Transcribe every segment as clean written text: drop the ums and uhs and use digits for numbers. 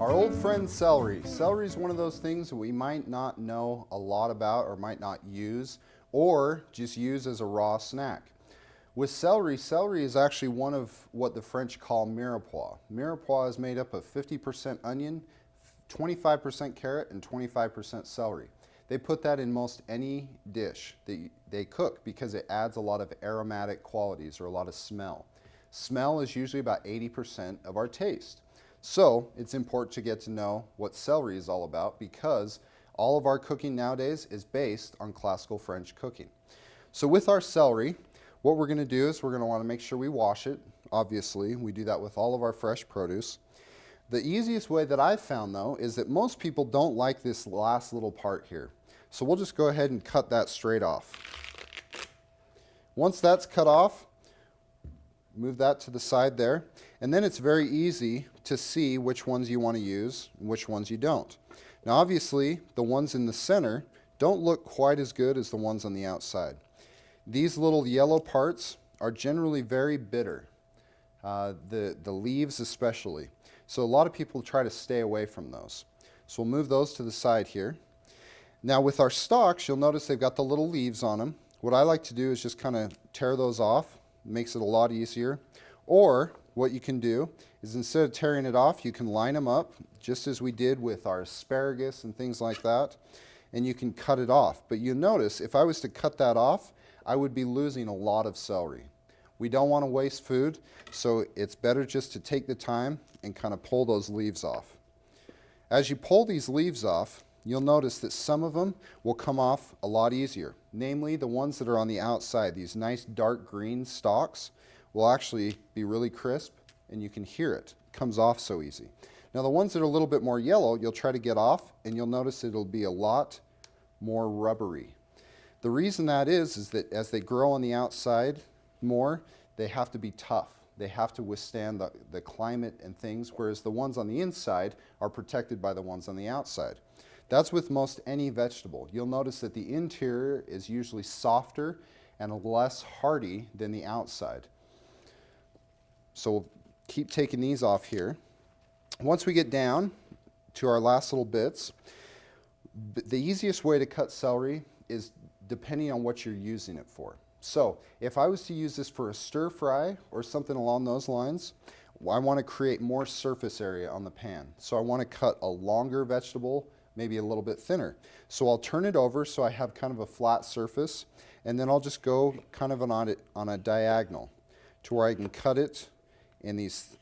Our old friend celery. Celery is one of those things that we might not know a lot about or might not use or just use as a raw snack. With celery, celery is actually one of what the French call mirepoix. Mirepoix is made up of 50% onion, 25% carrot, and 25% celery. They put that in most any dish that they cook because it adds a lot of aromatic qualities or a lot of smell. Smell is usually about 80% of our taste. So it's important to get to know what celery is all about because all of our cooking nowadays is based on classical French cooking. So with our celery, what we're going to do is we're going to want to make sure we wash it. Obviously, we do that with all of our fresh produce. The easiest way that I've found though is that most people don't like this last little part here. So we'll just go ahead and cut that straight off. Once that's cut off, move that to the side there, and then it's very easy to see which ones you want to use and which ones you don't. Now obviously the ones in the center don't look quite as good as the ones on the outside. These little yellow parts are generally very bitter, the leaves especially. So a lot of people try to stay away from those. So we'll move those to the side here. Now with our stalks, you'll notice they've got the little leaves on them. What I like to do is just kind of tear those off. It makes it a lot easier. Or what you can do is instead of tearing it off, you can line them up just as we did with our asparagus and things like that, and you can cut it off. But you notice if I was to cut that off, I would be losing a lot of celery. We don't want to waste food, so it's better just to take the time and kind of pull those leaves off. As you pull these leaves off, you'll notice that some of them will come off a lot easier. Namely, the ones that are on the outside, these nice dark green stalks, will actually be really crisp and you can hear it. It comes off so easy. Now the ones that are a little bit more yellow, you'll try to get off and you'll notice it'll be a lot more rubbery. The reason that is that as they grow on the outside more, they have to be tough. They have to withstand the climate and things, whereas the ones on the inside are protected by the ones on the outside. That's with most any vegetable. You'll notice that the interior is usually softer and less hardy than the outside. So we'll keep taking these off here. Once we get down to our last little bits, the easiest way to cut celery is depending on what you're using it for. So if I was to use this for a stir fry or something along those lines, I want to create more surface area on the pan. So I want to cut a longer vegetable, maybe a little bit thinner. So I'll turn it over so I have kind of a flat surface, and then I'll just go kind of on a diagonal to where I can cut it in these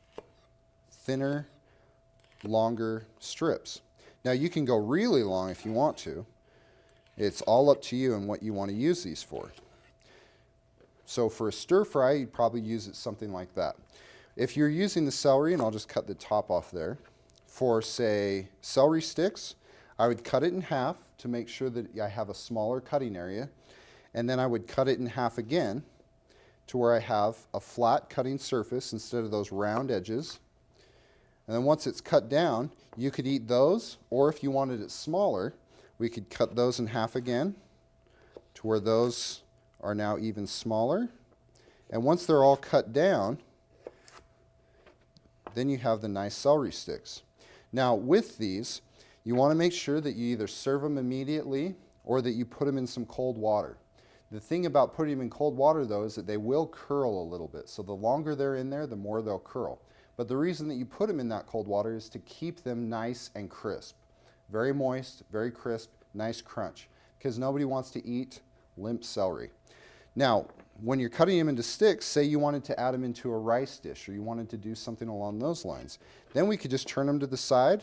thinner, longer strips. Now you can go really long if you want to. It's all up to you and what you want to use these for. So for a stir fry, you'd probably use it something like that. If you're using the celery, and I'll just cut the top off there, for say celery sticks, I would cut it in half to make sure that I have a smaller cutting area, and then I would cut it in half again to where I have a flat cutting surface instead of those round edges. And then once it's cut down, you could eat those, or if you wanted it smaller, we could cut those in half again to where those are now even smaller. And once they're all cut down, then you have the nice celery sticks. Now with these, you want to make sure that you either serve them immediately or that you put them in some cold water. The thing about putting them in cold water though is that they will curl a little bit. So the longer they're in there, the more they'll curl. But the reason that you put them in that cold water is to keep them nice and crisp. Very moist, very crisp, nice crunch. Because nobody wants to eat limp celery. Now, when you're cutting them into sticks, say you wanted to add them into a rice dish or you wanted to do something along those lines, then we could just turn them to the side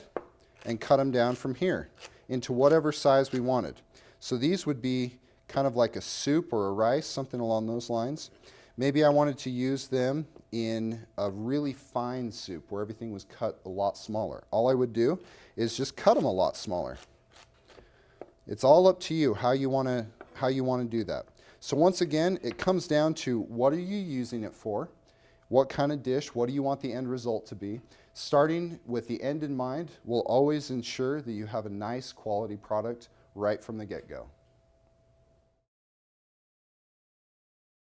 and cut them down from here into whatever size we wanted. So these would be kind of like a soup or a rice, something along those lines. Maybe I wanted to use them in a really fine soup where everything was cut a lot smaller. All I would do is just cut them a lot smaller. It's all up to you how you want to do that. So once again, it comes down to what are you using it for? What kind of dish? What do you want the end result to be? Starting with the end in mind will always ensure that you have a nice quality product right from the get-go.